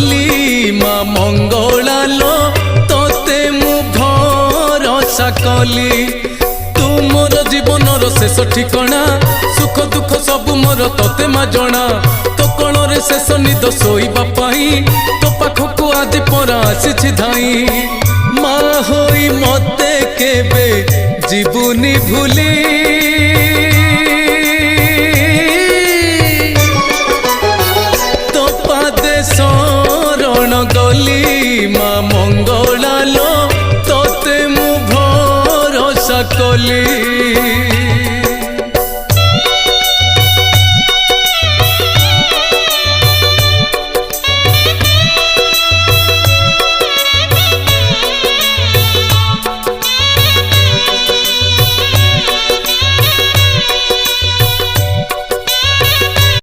गली माँ मंगलालो तोते मु भरोसा कली तू मोर जीवनर शेष ठिकणा सुख दुख सब मोर तोते मा जना तो कण रे शेष निद शोइबा पाई तो पाखकु आज परा आसी धाई माँ होई मते केबे जीवनी भूली तो पादे शरण गली माँ मंगलालो तोते मु भरोसा कली।